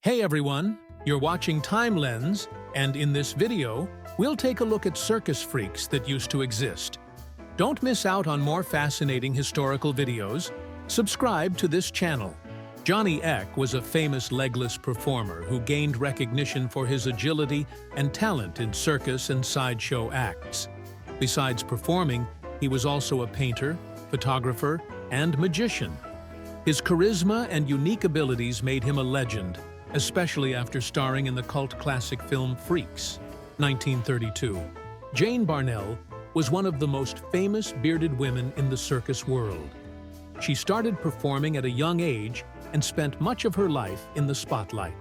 Hey everyone, you're watching Time Lens, and in this video, we'll take a look at circus freaks that used to exist. Don't miss out on more fascinating historical videos. Subscribe to this channel. Johnny Eck was a famous legless performer who gained recognition for his agility and talent in circus and sideshow acts. Besides performing, he was also a painter, photographer, and magician. His charisma and unique abilities made him a legend, especially after starring in the cult classic film Freaks, 1932. Jane Barnell was one of the most famous bearded women in the circus world. She started performing at a young age and spent much of her life in the spotlight.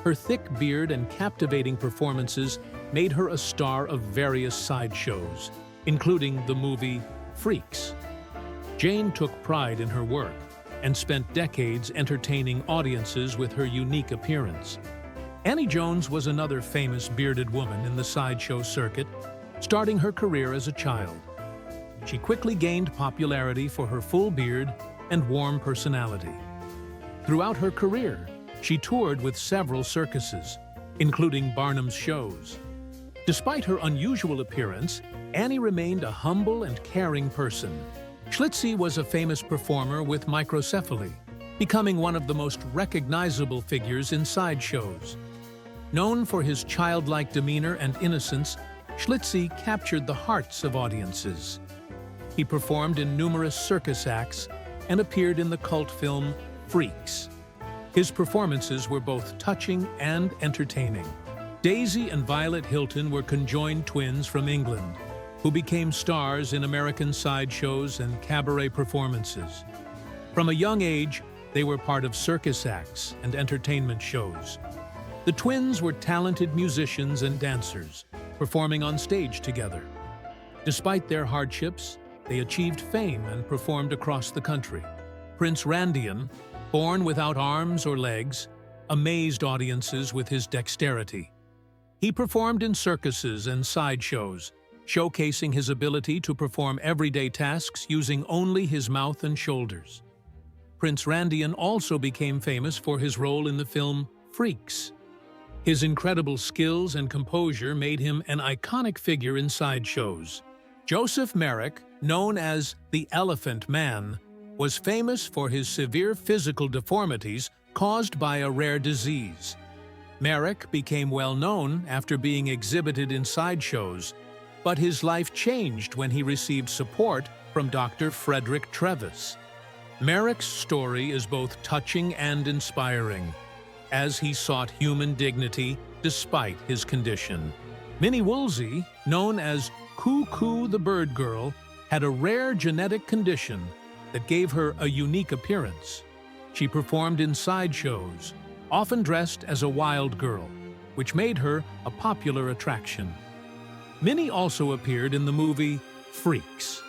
Her thick beard and captivating performances made her a star of various sideshows, including the movie Freaks. Jane took pride in her work and spent decades entertaining audiences with her unique appearance. Annie Jones was another famous bearded woman in the sideshow circuit, starting her career as a child. She quickly gained popularity for her full beard and warm personality. Throughout her career, she toured with several circuses, including Barnum's shows. Despite her unusual appearance, Annie remained a humble and caring person. Schlitzie was a famous performer with microcephaly, becoming one of the most recognizable figures in sideshows. Known for his childlike demeanor and innocence, Schlitzie captured the hearts of audiences. He performed in numerous circus acts and appeared in the cult film Freaks. His performances were both touching and entertaining. Daisy and Violet Hilton were conjoined twins from England, who became stars in American sideshows and cabaret performances. From a young age, they were part of circus acts and entertainment shows. The twins were talented musicians and dancers, performing on stage together. Despite their hardships, they achieved fame and performed across the country. Prince Randian, born without arms or legs, amazed audiences with his dexterity. He performed in circuses and sideshows, showcasing his ability to perform everyday tasks using only his mouth and shoulders. Prince Randian also became famous for his role in the film Freaks. His incredible skills and composure made him an iconic figure in sideshows. Joseph Merrick, known as the Elephant Man, was famous for his severe physical deformities caused by a rare disease. Merrick became well known after being exhibited in sideshows, but his life changed when he received support from Dr. Frederick Trevis. Merrick's story is both touching and inspiring, as he sought human dignity despite his condition. Minnie Woolsey, known as Coo the Bird Girl, had a rare genetic condition that gave her a unique appearance. She performed in sideshows, often dressed as a wild girl, which made her a popular attraction. Minnie also appeared in the movie Freaks.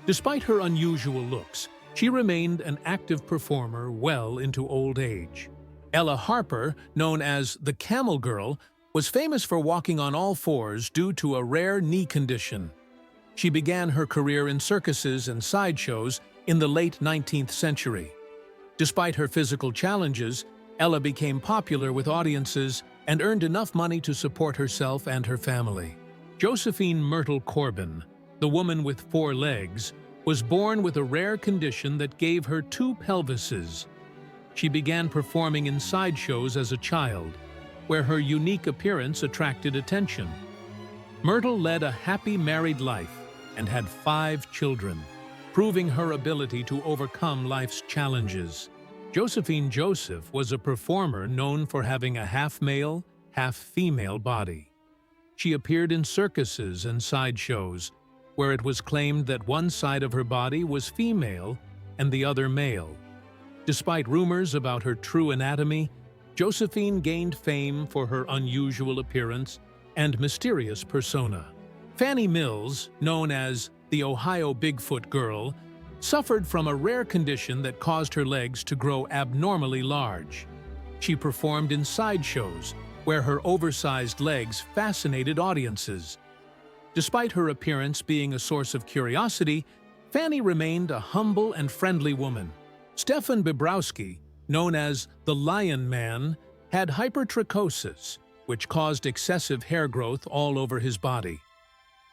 Despite her unusual looks, she remained an active performer well into old age. Ella Harper, known as the Camel Girl, was famous for walking on all fours due to a rare knee condition. She began her career in circuses and sideshows in the late 19th century. Despite her physical challenges, Ella became popular with audiences and earned enough money to support herself and her family. Josephine Myrtle Corbin, the woman with 4 legs, was born with a rare condition that gave her 2 pelvises. She began performing in sideshows as a child, where her unique appearance attracted attention. Myrtle led a happy married life and had 5 children, proving her ability to overcome life's challenges. Josephine Joseph was a performer known for having a half-male, half-female body. She appeared in circuses and sideshows, where it was claimed that one side of her body was female and the other male. Despite rumors about her true anatomy, Josephine gained fame for her unusual appearance and mysterious persona. Fannie Mills, known as the Ohio Bigfoot Girl, suffered from a rare condition that caused her legs to grow abnormally large. She performed in sideshows, where her oversized legs fascinated audiences. Despite her appearance being a source of curiosity, Fannie remained a humble and friendly woman. Stefan Bibrowski, known as the Lion Man, had hypertrichosis, which caused excessive hair growth all over his body.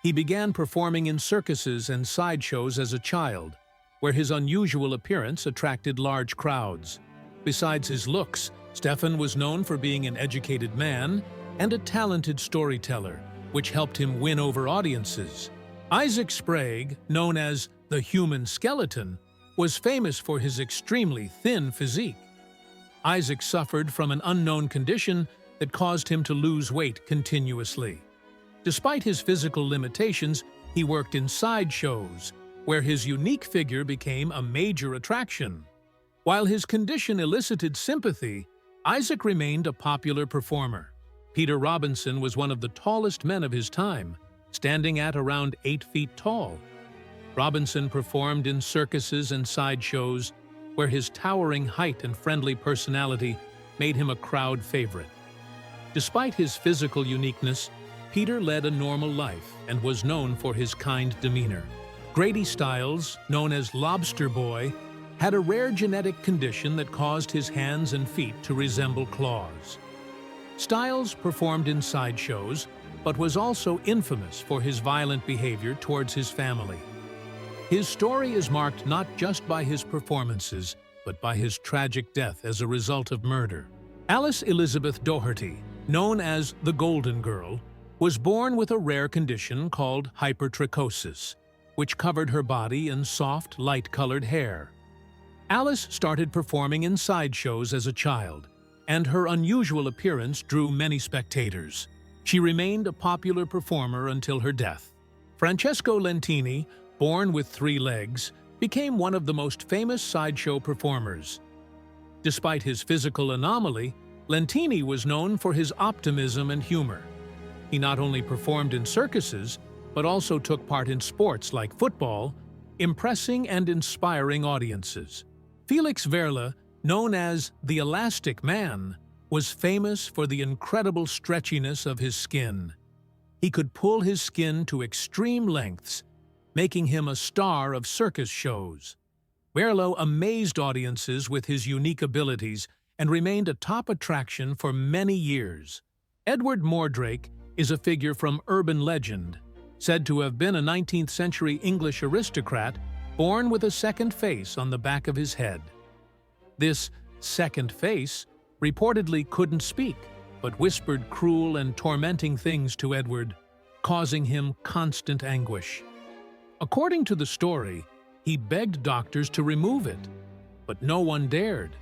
He began performing in circuses and sideshows as a child, where his unusual appearance attracted large crowds. Besides his looks, Stefan was known for being an educated man and a talented storyteller, which helped him win over audiences. Isaac Sprague, known as the Human Skeleton, was famous for his extremely thin physique. Isaac suffered from an unknown condition that caused him to lose weight continuously. Despite his physical limitations, he worked in sideshows, where his unique figure became a major attraction. While his condition elicited sympathy, Isaac remained a popular performer. Peter Robinson was one of the tallest men of his time, standing at around 8 feet tall. Robinson performed in circuses and sideshows, where his towering height and friendly personality made him a crowd favorite. Despite his physical uniqueness, Peter led a normal life and was known for his kind demeanor. Grady Stiles, known as Lobster Boy, had a rare genetic condition that caused his hands and feet to resemble claws. Stiles performed in sideshows, but was also infamous for his violent behavior towards his family. His story is marked not just by his performances, but by his tragic death as a result of murder. Alice Elizabeth Doherty, known as the Golden Girl, was born with a rare condition called hypertrichosis, which covered her body in soft, light-colored hair. Alice started performing in sideshows as a child, and her unusual appearance drew many spectators. She remained a popular performer until her death. Francesco Lentini, born with 3 legs, became one of the most famous sideshow performers. Despite his physical anomaly, Lentini was known for his optimism and humor. He not only performed in circuses, but also took part in sports like football, impressing and inspiring audiences. Felix Verla, known as the Elastic Man, was famous for the incredible stretchiness of his skin. He could pull his skin to extreme lengths, making him a star of circus shows. Verla amazed audiences with his unique abilities and remained a top attraction for many years. Edward Mordrake is a figure from urban legend, said to have been a 19th-century English aristocrat born with a second face on the back of his head. This second face reportedly couldn't speak, but whispered cruel and tormenting things to Edward, causing him constant anguish. According to the story, he begged doctors to remove it, but no one dared.